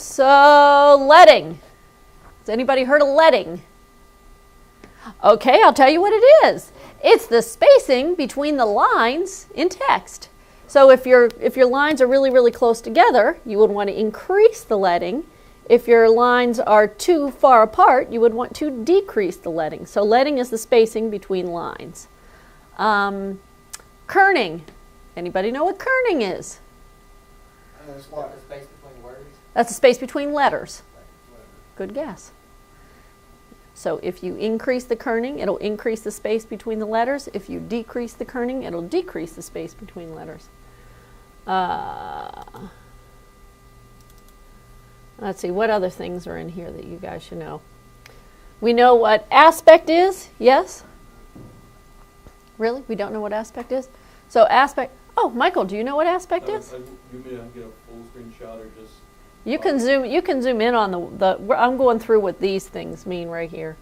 So leading. Has anybody heard of leading? Okay, I'll tell you what it is. It's the spacing between the lines in text. So if your lines are really, really close together, you would want to increase the leading. If your lines are too far apart, you would want to decrease the leading. So leading is the spacing between lines. Kerning. Anybody know what kerning is? That's what? The space between words? That's the space between letters. Good guess. So if you increase the kerning, it'll increase the space between the letters. If you decrease the kerning, it'll decrease the space between letters. Let's see, what other things are in here that you guys should know? We know what aspect is, yes? Really? We don't know what aspect is? So aspect, oh, Michael, do you know what aspect is? You mean I can get a full screen shot or just... You can zoom in on I'm going through what these things mean right here.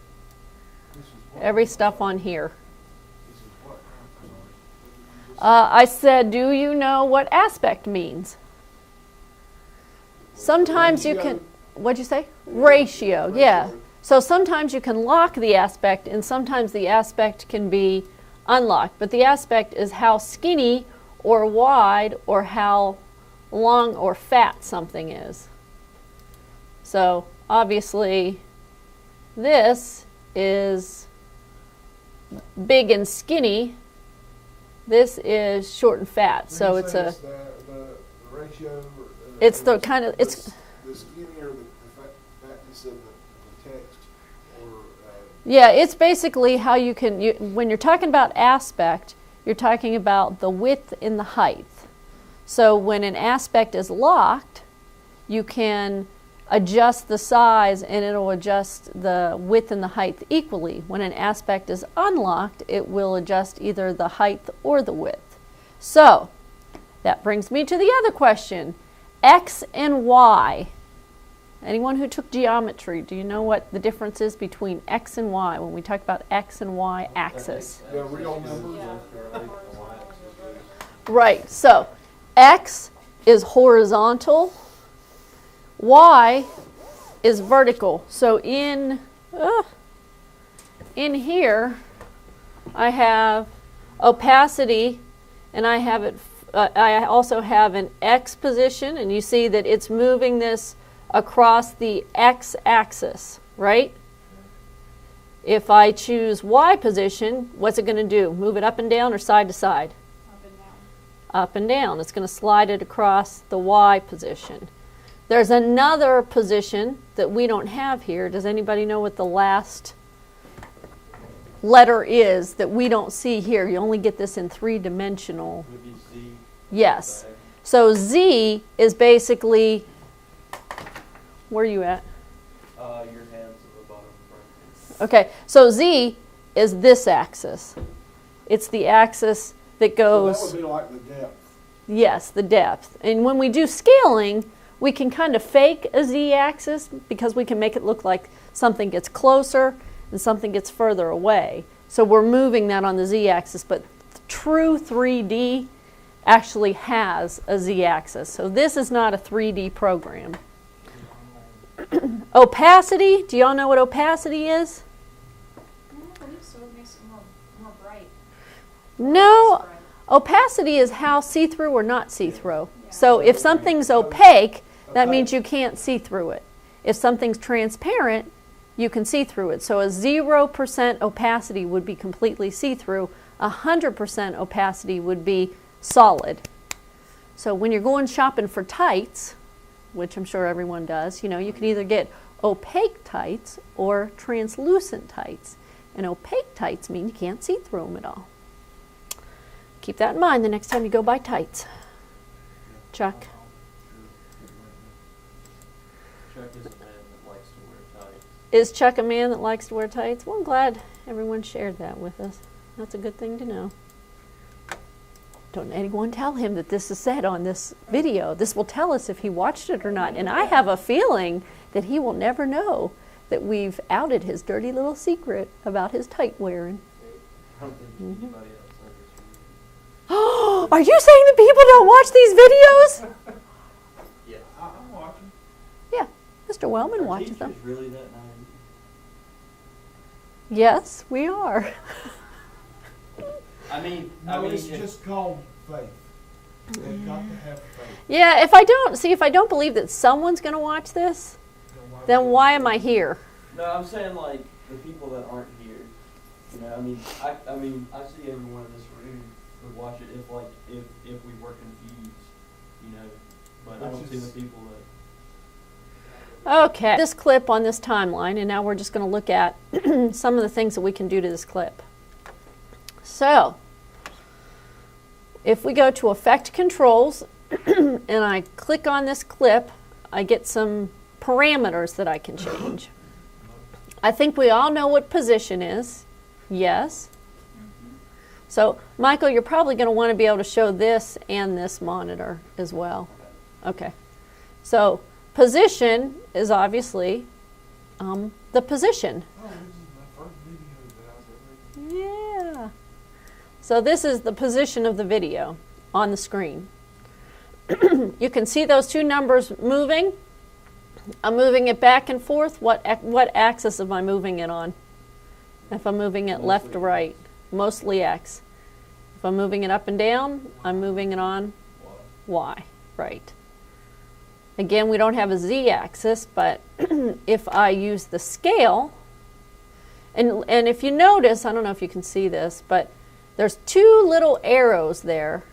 Every stuff on here. I said, do you know what aspect means? Sometimes you can, what'd you say? Ratio, yeah. So sometimes you can lock the aspect and sometimes the aspect can be unlocked. But the aspect is how skinny or wide or how long or fat something is. So obviously this is big and skinny. This is short and fat. So it's a the ratio. It's the kind of it's the skinny or the fatness of the text, or yeah. It's basically how you can when you're talking about aspect, you're talking about the width and the height. So when an aspect is locked, you can adjust the size and it'll adjust the width and the height equally. When an aspect is unlocked, it will adjust either the height or the width. So that brings me to the other question. X and Y. Anyone who took geometry, do you know what the difference is between X and Y when we talk about X and Y axis? the real numbers. Right, so X is horizontal, Y is vertical. So in here I have opacity and I have it I also have an X position, and you see that it's moving this across the X axis, right? If I choose Y position, what's it going to do? Move it up and down or side to side? Up and down. Up and down. It's going to slide it across the Y position. There's another position that we don't have here. Does anybody know what the last letter is that we don't see here? You only get this in three-dimensional. Maybe Z. Yes. So Z is basically, where are you at? Your hands on the bottom right. Okay, so Z is this axis. It's the axis that goes... So that would be like the depth. Yes, the depth. And when we do scaling, we can kind of fake a Z-axis because we can make it look like something gets closer and something gets further away. So we're moving that on the Z-axis, but true 3D actually has a Z-axis. So this is not a 3D program. Opacity, do y'all know what opacity is? I don't believe so. It makes it more bright. No, opacity is how see-through or not see-through. So if something's opaque, that means you can't see through it. If something's transparent, you can see through it. So a 0% opacity would be completely see-through. 100% opacity would be solid. So when you're going shopping for tights, which I'm sure everyone does, you know, you can either get opaque tights or translucent tights. And opaque tights mean you can't see through them at all. Keep that in mind the next time you go buy tights. Chuck? Chuck is a man that likes to wear tights. Is Chuck a man that likes to wear tights? Well, I'm glad everyone shared that with us. That's a good thing to know. Don't anyone tell him that this is said on this video. This will tell us if he watched it or not. And I have a feeling that he will never know that we've outed his dirty little secret about his tight wearing. I don't think anybody outside this Oh, are you saying that people don't watch these videos? room. Yeah, I'm watching. Yeah, Mr. Wellman Are watches them. teachers really that naive? Yes, we are. No, it's just called faith. They've got to have faith. Yeah, if I don't believe that someone's going to watch this, then why am I here? No, I'm saying like the people that aren't here. You know, I see everyone in this room would watch it if we were confused. You know, but I don't see the people that. Okay, this clip on this timeline, and now we're just going to look at some of the things that we can do to this clip. So, if we go to Effect Controls, and I click on this clip, I get some parameters that I can change. I think we all know what position is. Yes. So, Michael, you're probably going to want to be able to show this and this monitor as well. Okay. So, position is obviously the position. Oh, this is my first video that I was ever. Yeah. So this is the position of the video on the screen. You can see those two numbers moving. I'm moving it back and forth. What axis am I moving it on? If I'm moving it left to right, mostly X. If I'm moving it up and down, I'm moving it on Y, right. Again, we don't have a Z axis, but if I use the scale, and if you notice, I don't know if you can see this, but there's two little arrows there.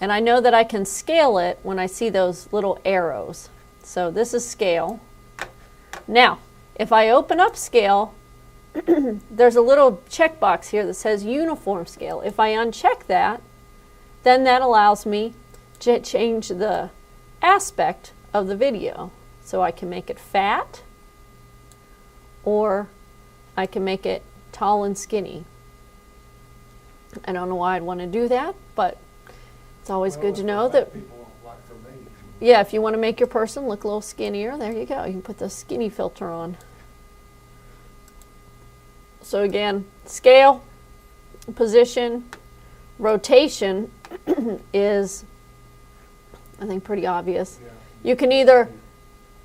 And I know that I can scale it when I see those little arrows. So this is scale. Now, if I open up scale, there's a little checkbox here that says uniform scale. If I uncheck that, then that allows me to change the aspect of the video. So I can make it fat, or I can make it tall and skinny. I don't know why I'd want to do that, but it's always good to know that. People like for me. Yeah, if you want to make your person look a little skinnier, there you go. You can put the skinny filter on. So again, scale, position, rotation is, I think, pretty obvious. Yeah. You can either,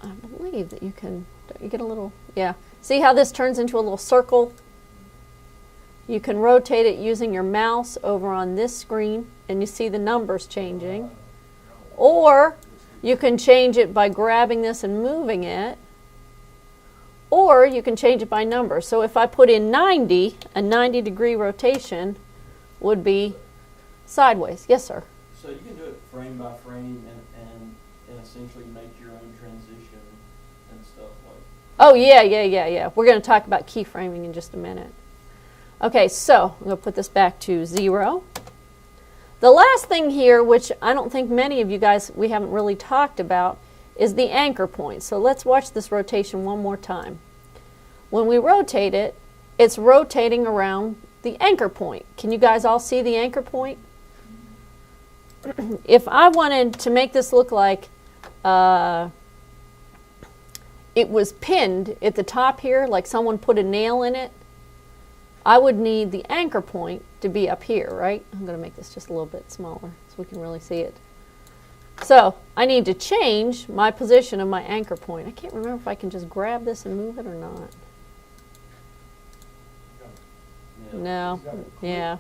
I believe that you can, you get a little, yeah. See how this turns into a little circle? You can rotate it using your mouse over on this screen, and you see the numbers changing. Or you can change it by grabbing this and moving it. Or you can change it by number. So if I put in 90, a 90-degree rotation would be sideways. Yes, sir? So you can do it frame by frame and essentially make your own transition and stuff like. Oh, yeah. We're going to talk about keyframing in just a minute. Okay, so I'm going to put this back to 0. The last thing here, which I don't think many of you guys, we haven't really talked about, is the anchor point. So let's watch this rotation one more time. When we rotate it, it's rotating around the anchor point. Can you guys all see the anchor point? If I wanted to make this look like it was pinned at the top here, like someone put a nail in it, I would need the anchor point to be up here, right? I'm going to make this just a little bit smaller so we can really see it. So I need to change my position of my anchor point. I can't remember if I can just grab this and move it or not. No, yeah.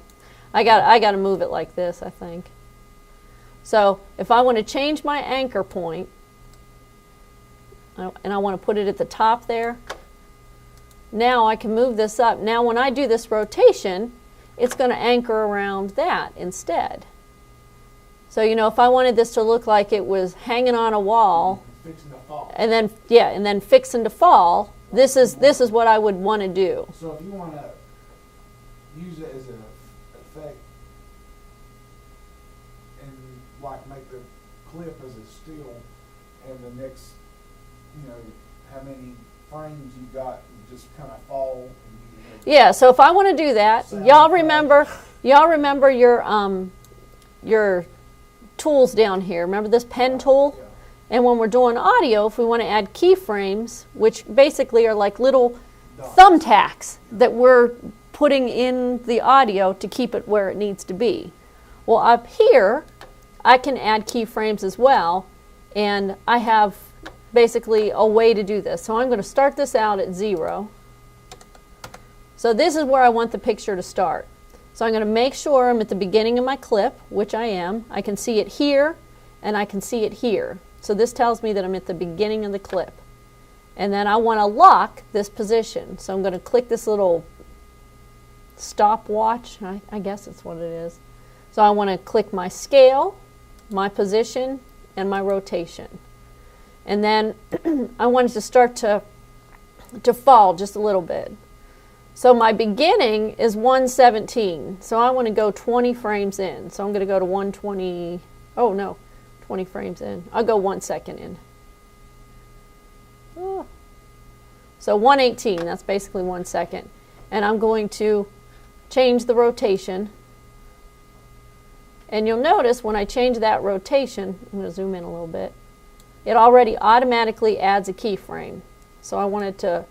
I got to move it like this, I think. So if I want to change my anchor point, and I want to put it at the top there, now I can move this up. Now when I do this rotation, it's going to anchor around that instead. So, you know, if I wanted this to look like it was hanging on a wall, Fixing to fall. and then fixing to fall, this is what I would want to do. So if you want to use it as an effect and like make the clip as a still, and the next, you know, how many frames you got, you just kind of fall. And Yeah, so if I want to do that, y'all remember your tools down here. Remember this pen tool? Yeah. And when we're doing audio, if we want to add keyframes, which basically are like little Dots. thumbtacks that we're putting in the audio to keep it where it needs to be. Well, up here, I can add keyframes as well, and I have basically a way to do this. So I'm going to start this out at 0. So this is where I want the picture to start. So I'm going to make sure I'm at the beginning of my clip, which I am. I can see it here, and I can see it here. So this tells me that I'm at the beginning of the clip. And then I want to lock this position. So I'm going to click this little stopwatch. I guess that's what it is. So I want to click my scale, my position, and my rotation. And then I want it to start to fall just a little bit. So my beginning is 117. So I want to go 20 frames in. So I'm going to go to 120. Oh no, 20 frames in. I'll go 1 second in. Oh. So 118, that's basically 1 second. And I'm going to change the rotation. And you'll notice when I change that rotation, I'm going to zoom in a little bit, it already automatically adds a keyframe. So I want it to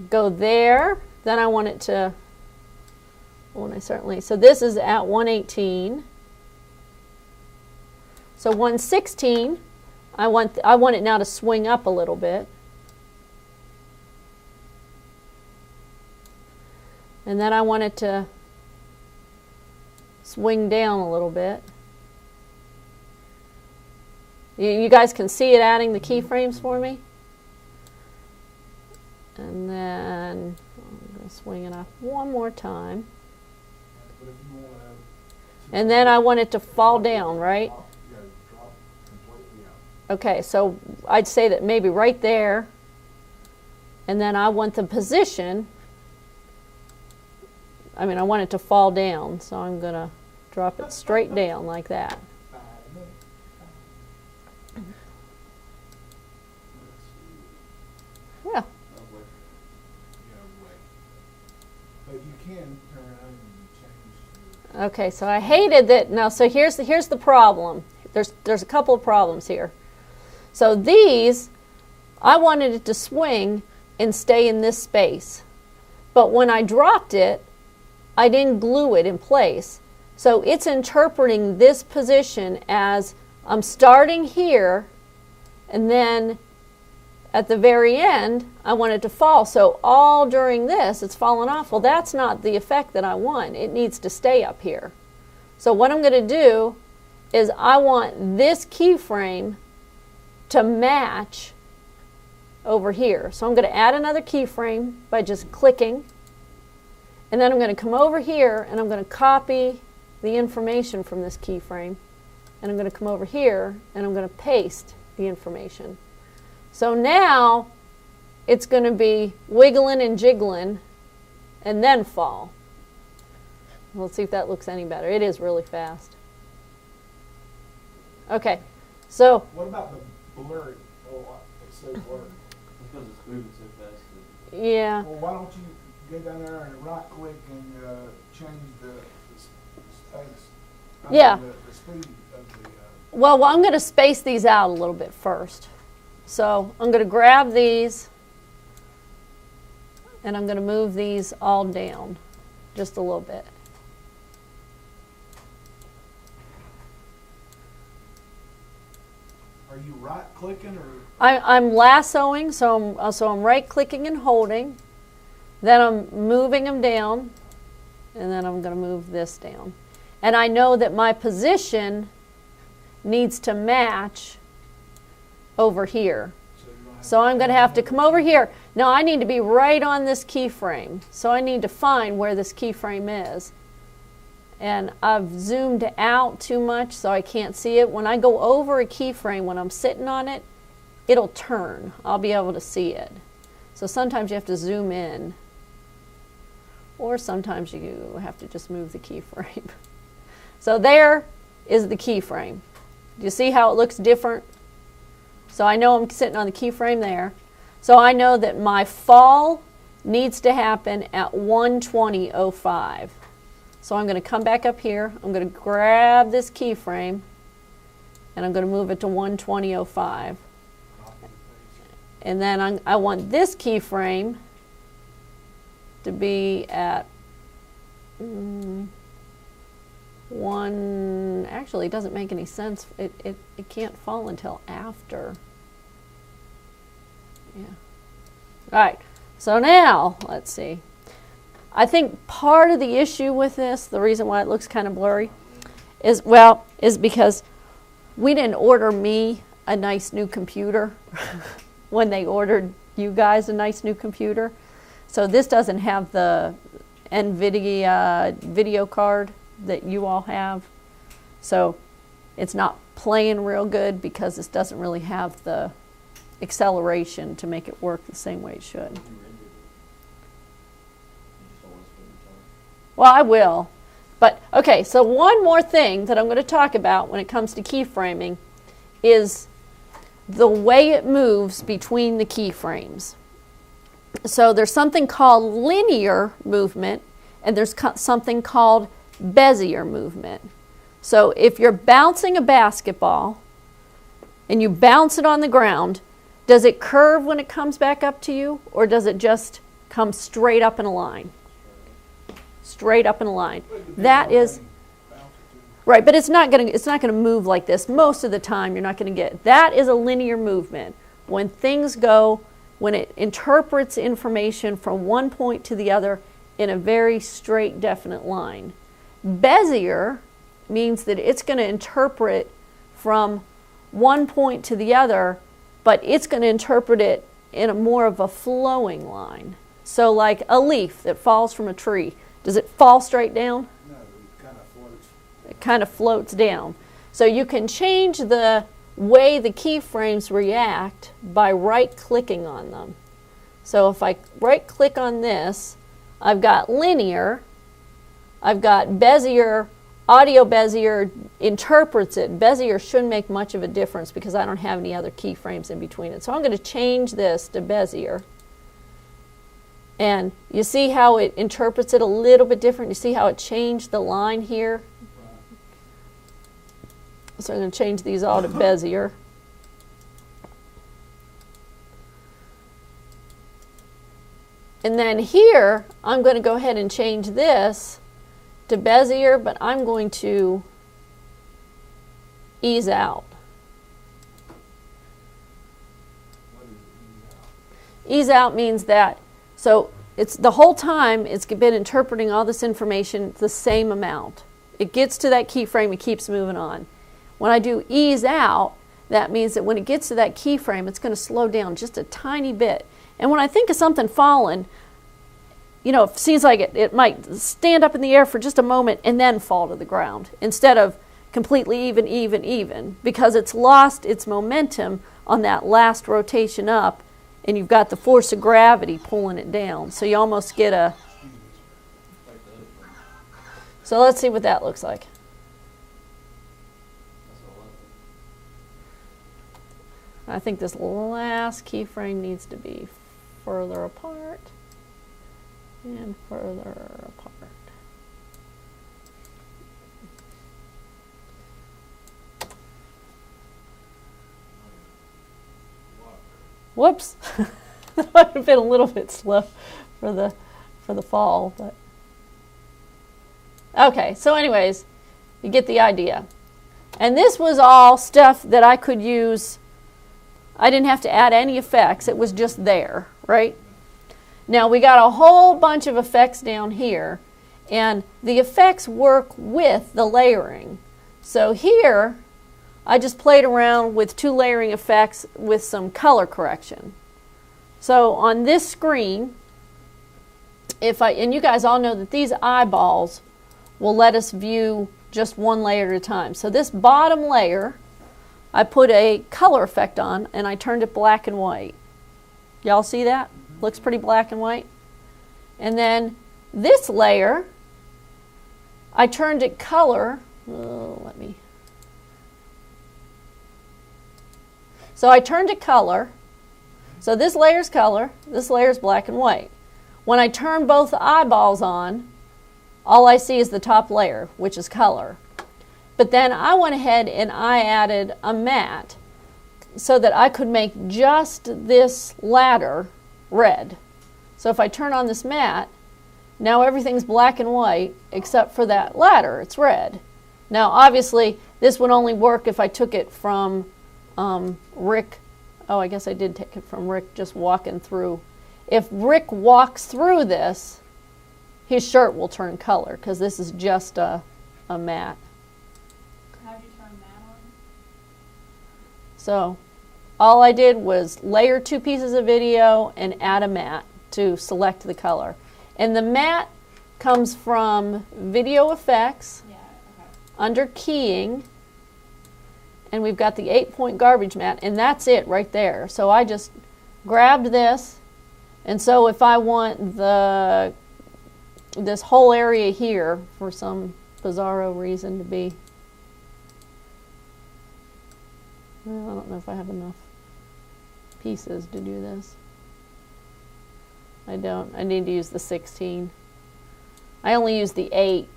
go there. Then I want it to, so this is at 118. So 116, I want it now to swing up a little bit. And then I want it to swing down a little bit. You guys can see it adding the keyframes for me. And then I'm going to swing it up one more time. And then I want it to fall down, right? Okay, so I'd say that maybe right there. And then I want the position. I want it to fall down, so I'm going to drop it straight down like that. Yeah. But you can turn around and change. Okay, so I hated that. Now, so here's the problem. There's a couple of problems here. So these, I wanted it to swing and stay in this space. But when I dropped it, I didn't glue it in place. So it's interpreting this position as I'm starting here, and then at the very end, I want it to fall. So all during this, it's fallen off. Well, that's not the effect that I want. It needs to stay up here. So what I'm going to do is I want this keyframe to match over here. So I'm going to add another keyframe by just clicking. And then I'm going to come over here and I'm going to copy the information from this keyframe. And I'm going to come over here and I'm going to paste the information. So now it's going to be wiggling and jiggling and then fall. Let's see if that looks any better. It is really fast. Okay, so. What about the blurry? Oh, it's so blurry. Because it's moving so fast. Yeah. Well, why don't you go down there and right click and change the space? Yeah. The speed of the. Well, I'm going to space these out a little bit first. So I'm going to grab these and I'm going to move these all down just a little bit. Are you right clicking or? I'm lassoing, so I'm right clicking and holding. Then I'm moving them down, and then I'm going to move this down. And I know that my position needs to match over here. So I'm going to have to come over here. Now I need to be right on this keyframe. So I need to find where this keyframe is. And I've zoomed out too much so I can't see it. When I go over a keyframe, when I'm sitting on it, it'll turn. I'll be able to see it. So sometimes you have to zoom in. Or sometimes you have to just move the keyframe. So there is the keyframe. Do you see how it looks different? So I know I'm sitting on the keyframe there. So I know that my fall needs to happen at 120.05. So I'm going to come back up here. I'm going to grab this keyframe and I'm going to move it to 120.05. And then I want this keyframe to be at actually it doesn't make any sense. It can't fall until after. Yeah. All right. So now, let's see. I think part of the issue with this, the reason why it looks kind of blurry, is because we didn't order me a nice new computer when they ordered you guys a nice new computer. So this doesn't have the NVIDIA video card that you all have. So it's not playing real good because this doesn't really have the acceleration to make it work the same way it should. Well, I will. But, okay, so one more thing that I'm going to talk about when it comes to keyframing is the way it moves between the keyframes. So there's something called linear movement, and there's something called Bezier movement. So if you're bouncing a basketball and you bounce it on the ground, does it curve when it comes back up to you, or does it just come straight up in a line? Straight up in a line. That is right, but it's not going to move like this most of the time. You're not going to get that is a linear movement. When it interprets information from one point to the other in a very straight, definite line. Bezier means that it's going to interpret from one point to the other, but it's going to interpret it in a more of a flowing line. So like a leaf that falls from a tree. Does it fall straight down? No, it kind of floats. It kind of floats down. So you can change the way the keyframes react by right-clicking on them. So if I right-click on this, I've got linear, I've got Bezier, audio Bezier interprets it. Bezier shouldn't make much of a difference because I don't have any other keyframes in between it. So I'm going to change this to Bezier. And you see how it interprets it a little bit different? You see how it changed the line here? So I'm going to change these all to Bezier. And then here, I'm going to go ahead and change this to Bezier, but I'm going to ease out. What is ease out? Ease out means that, so it's the whole time it's been interpreting all this information the same amount. It gets to that keyframe, it keeps moving on. When I do ease out, that means that when it gets to that keyframe, it's going to slow down just a tiny bit. And when I think of something falling, you know, it seems like it might stand up in the air for just a moment and then fall to the ground instead of completely even, because it's lost its momentum on that last rotation up, and you've got the force of gravity pulling it down. So you almost get a... So let's see what that looks like. I think this last keyframe needs to be further apart and further apart. Whoops. That might have been a little bit slow for the fall, but okay, so anyways, you get the idea. And this was all stuff that I could use. I didn't have to add any effects. It was just there, right? Now we got a whole bunch of effects down here, and the effects work with the layering. So here, I just played around with 2 layering effects with some color correction. So on this screen, and you guys all know that these eyeballs will let us view just one layer at a time. So this bottom layer, I put a color effect on and I turned it black and white. Y'all see that? Looks pretty black and white. And then this layer, I turned it color. So I turned it color. So this layer's color, this layer's black and white. When I turn both the eyeballs on, all I see is the top layer, which is color. But then I went ahead and I added a matte so that I could make just this ladder red. So if I turn on this matte, now everything's black and white except for that ladder, it's red. Now obviously this would only work if I took it from Rick Oh, I guess I did take it from Rick just walking through. If Rick walks through this, his shirt will turn color because this is just a matte. How'd you turn that on? So all I did was layer 2 pieces of video and add a matte to select the color. And the matte comes from video effects Yeah, okay. under keying. And we've got the 8-point garbage matte, and that's it right there. So I just grabbed this, and so if I want this whole area here for some bizarro reason to be, well, I don't know if I have enough pieces to do this. I don't. I need to use the 16. I only used the 8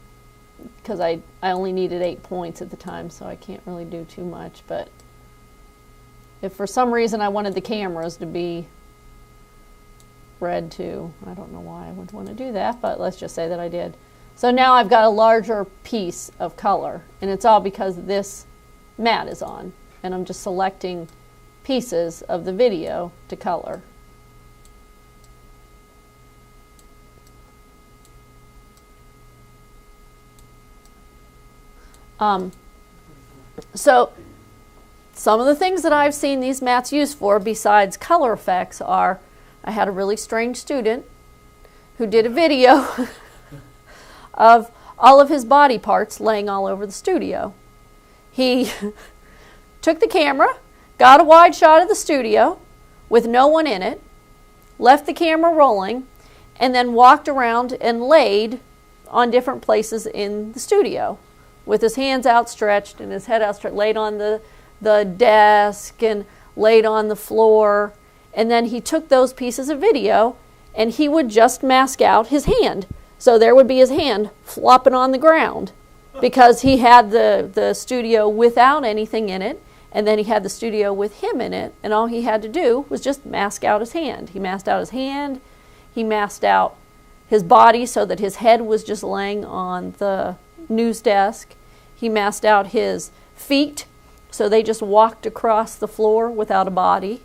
because I only needed 8 points at the time, so I can't really do too much. But if for some reason I wanted the cameras to be red too, I don't know why I would want to do that, but let's just say that I did. So now I've got a larger piece of color, and it's all because this matte is on, and I'm just selecting pieces of the video to color. So some of the things that I've seen these mattes used for besides color effects are, I had a really strange student who did a video of all of his body parts laying all over the studio. He took the camera, got a wide shot of the studio with no one in it, left the camera rolling, and then walked around and laid on different places in the studio with his hands outstretched and his head outstretched, laid on the desk and laid on the floor. And then he took those pieces of video and he would just mask out his hand. So there would be his hand flopping on the ground because he had the studio without anything in it, and then he had the studio with him in it, and all he had to do was just mask out his hand. He masked out his hand, he masked out his body so that his head was just laying on the news desk. He masked out his feet so they just walked across the floor without a body.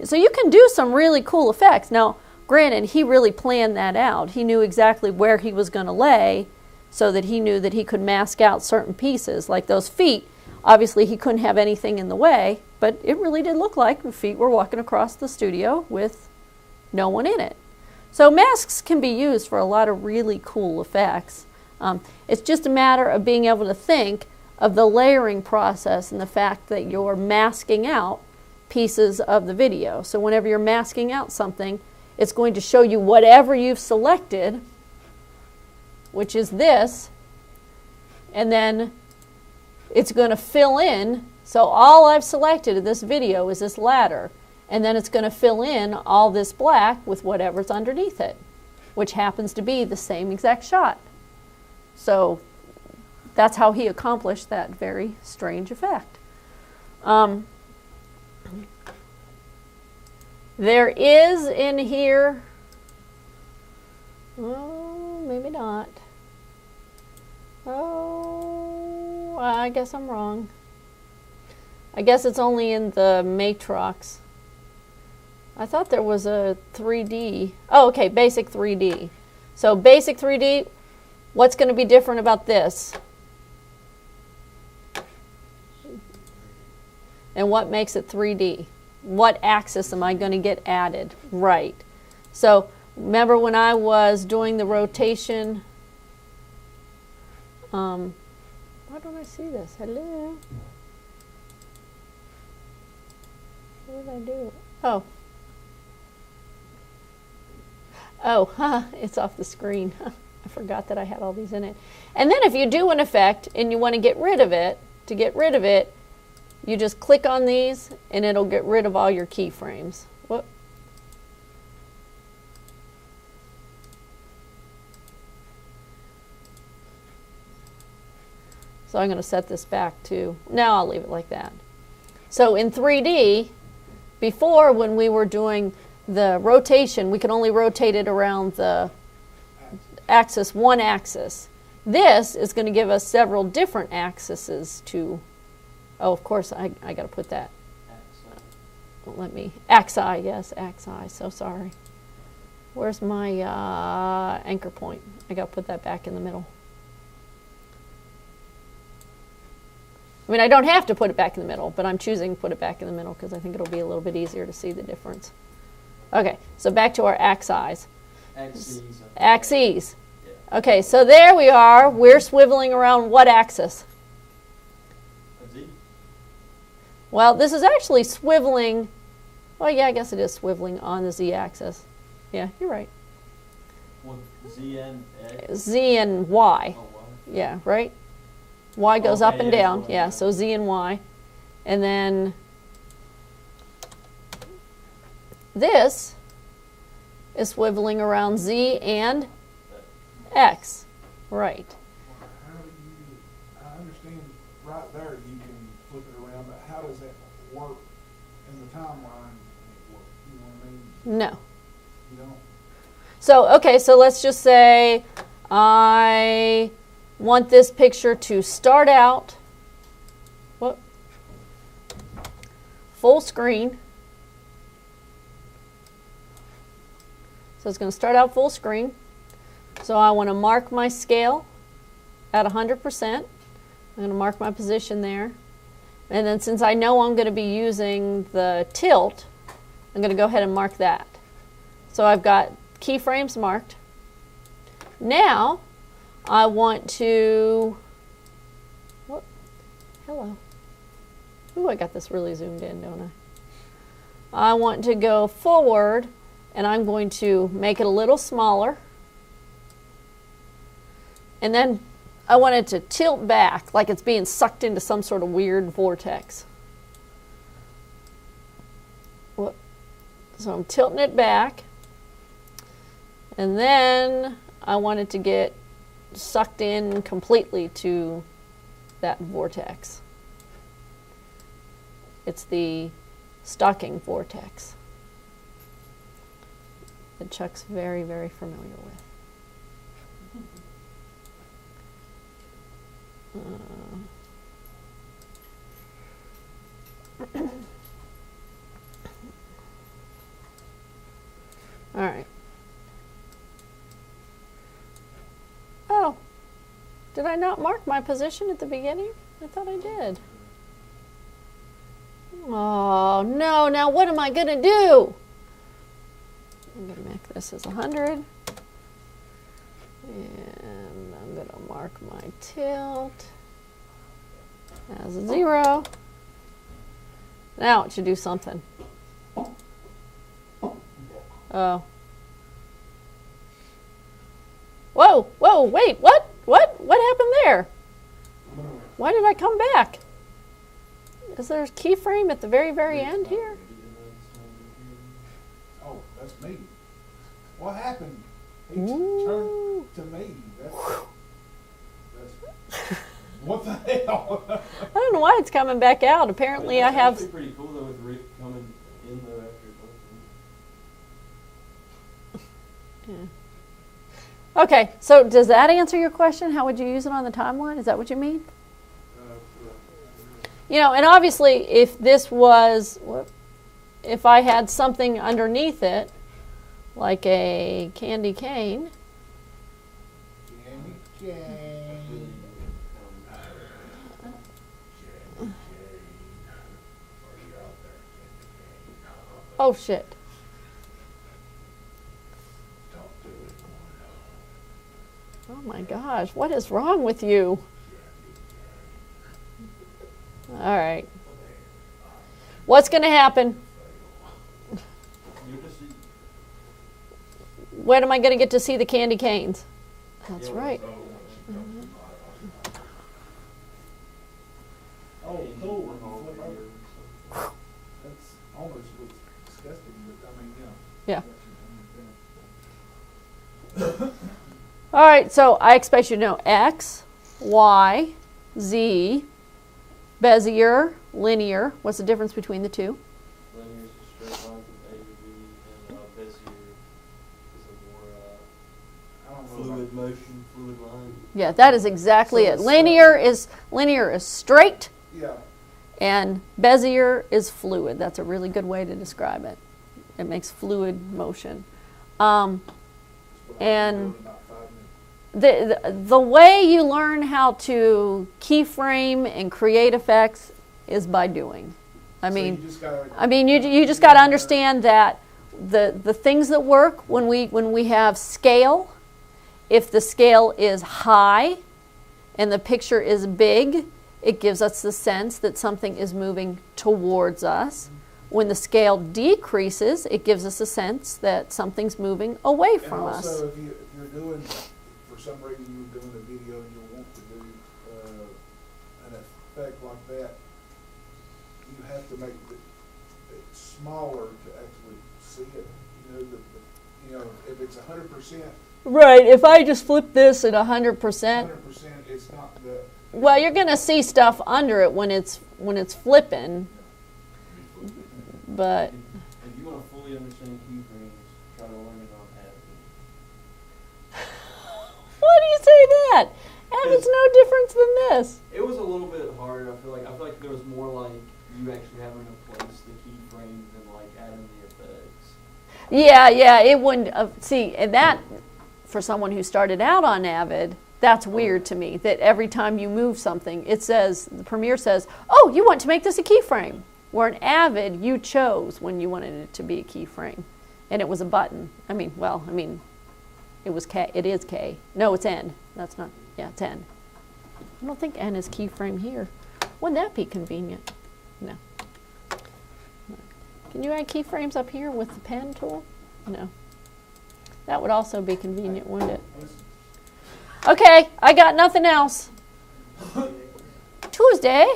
So you can do some really cool effects. Now, granted, he really planned that out. He knew exactly where he was going to lay so that he knew that he could mask out certain pieces. Like those feet, obviously he couldn't have anything in the way, but it really did look like the feet were walking across the studio with no one in it. So masks can be used for a lot of really cool effects. It's just a matter of being able to think of the layering process and the fact that you're masking out pieces of the video. So whenever you're masking out something, it's going to show you whatever you've selected, which is this, and then it's going to fill in. So all I've selected in this video is this ladder, and then it's going to fill in all this black with whatever's underneath it, which happens to be the same exact shot. So that's how he accomplished that very strange effect. There is in here, oh, maybe not. Oh, I guess I'm wrong. I guess it's only in the matrix. I thought there was a 3D. Oh, okay, basic 3D. So basic 3D, what's going to be different about this? And what makes it 3D? What axis am I going to get added? Right. So remember when I was doing the rotation, why don't I see this? Hello? What did I do? Oh. Oh, it's off the screen. I forgot that I had all these in it. And then if you do an effect and you want to get rid of it, you just click on these and it'll get rid of all your keyframes. Whoop. So I'm going to set this back to, now I'll leave it like that. So in 3D, before when we were doing the rotation, we could only rotate it around the axis, one axis. This is going to give us several different axes to, oh, of course, I got to put that. axi, yes, axi, so sorry. Where's my anchor point? I got to put that back in the middle. I mean, I don't have to put it back in the middle, but I'm choosing to put it back in the middle because I think it'll be a little bit easier to see the difference. Okay, so back to our axes. Axes. Okay, so there we are. We're swiveling around what axis? A Z. Well, this is actually swiveling. Well, yeah, I guess it is swiveling on the z-axis. Yeah, you're right. Well, Z and X. Z and Y. Oh, Y. Yeah, right? Y goes Okay, up and yeah, down. Y, Yeah, yeah. so Z and Y. And then this is swiveling around Z and X. Right. How do you, I understand right there you can flip it around, but how does that work in the timeline? You know what I mean? No. You don't? So, okay, so let's just say I want this picture to start out full screen. So it's going to start out full screen. So I want to mark my scale at 100%. I'm going to mark my position there. And then since I know I'm going to be using the tilt, I'm going to go ahead and mark that. So I've got keyframes marked. Now I want to, whoop, hello. Ooh, I got this really zoomed in, don't I? I want to go forward, and I'm going to make it a little smaller. And then I want it to tilt back like it's being sucked into some sort of weird vortex. Whoop. So I'm tilting it back. And then I want it to get sucked in completely to that vortex. It's the stocking vortex that Chuck's very, very familiar with. All right. Oh, did I not mark my position at the beginning? I thought I did. Oh, no, now what am I going to do? I'm going to make this as 100. And I'm going to mark my tilt as a 0. Now it should do something. Oh. Whoa, whoa, wait, what? What happened there? Why did I come back? Is there a keyframe at the very, very end here? Oh, that's me. What happened? He Ooh. turned to me. That's what the hell? I don't know why it's coming back out. Apparently I have... It's pretty cool though with Rick coming in though after both. Yeah. Okay, so does that answer your question? How would you use it on the timeline? Is that what you mean? You know, and obviously if this was, if I had something underneath it, like a candy cane. Candy cane. Oh, shit. Oh my gosh, what is wrong with you? All right. What's going to happen? When am I going to get to see the candy canes? That's right. Oh, cool. That's almost looks disgusting, but I mean, yeah. Yeah. All right, so I expect you to know X, Y, Z, Bezier, linear. What's the difference between the two? Linear is a straight line from A to B, and Bezier is a more I don't know. fluid motion, fluid line. Yeah, that is exactly So it. it's, Linear is straight, Yeah. And Bezier is fluid. That's a really good way to describe it. It makes fluid motion. And the way you learn how to keyframe and create effects is by doing. I mean, you just got to understand that the things that work when we have scale, if the scale is high and the picture is big, it gives us the sense that something is moving towards us. When the scale decreases, it gives us a sense that something's moving away from us. And also, if you're doing, for some reason you're doing a video and you want to do an effect like that, you have to make it smaller to actually see it. You know, if it's 100%. Right. If I just flip this at 100%. 100%, it's not the. Well, you're going to see stuff under it when it's flipping. But if you want to fully understand keyframes, try to learn it on Avid. why do you say that? Avid's no difference than this. It was a little bit hard. I feel like there was more like you actually having to place the keyframe than like adding the effects. Yeah, it wouldn't. See, and that, for someone who started out on Avid, that's weird to me, that every time you move something, it says, the Premiere says, oh, you want to make this a keyframe. Where an Avid, you chose when you wanted it to be a keyframe. And it was a button. It was K. It is K. No, it's N. That's not, yeah, it's N. I don't think N is keyframe here. Wouldn't that be convenient? No. Can you add keyframes up here with the pen tool? No. That would also be convenient, wouldn't it? Okay, I got nothing else. Tuesday,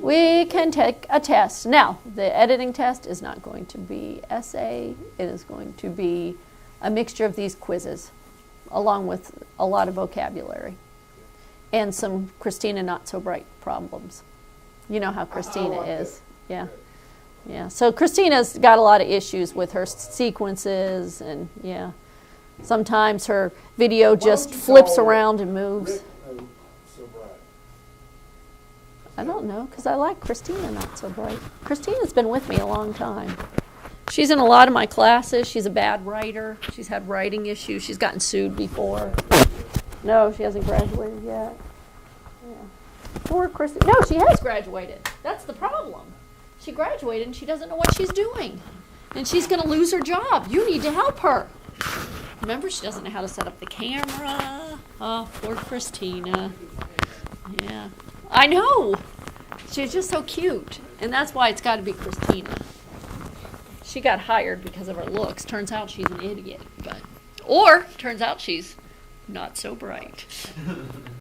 we can take a test. Now, the editing test is not going to be essay. It is going to be a mixture of these quizzes, along with a lot of vocabulary and some Christina Not So Bright problems. You know how Christina is. Yeah. Yeah. So Christina's got a lot of issues with her sequences, and yeah. Sometimes her video just flips around and moves. I don't know, because I like Christina Not So Bright. Christina's been with me a long time. She's in a lot of my classes. She's a bad writer. She's had writing issues. She's gotten sued before. No, she hasn't graduated yet. Yeah. Poor Christina. No, she has graduated. That's the problem. She graduated and she doesn't know what she's doing. And she's going to lose her job. You need to help her. Remember, she doesn't know how to set up the camera. Oh, poor Christina. Yeah. I know. She's just so cute. And that's why it's got to be Christina. She got hired because of her looks. Turns out she's an idiot. Or turns out she's not so bright.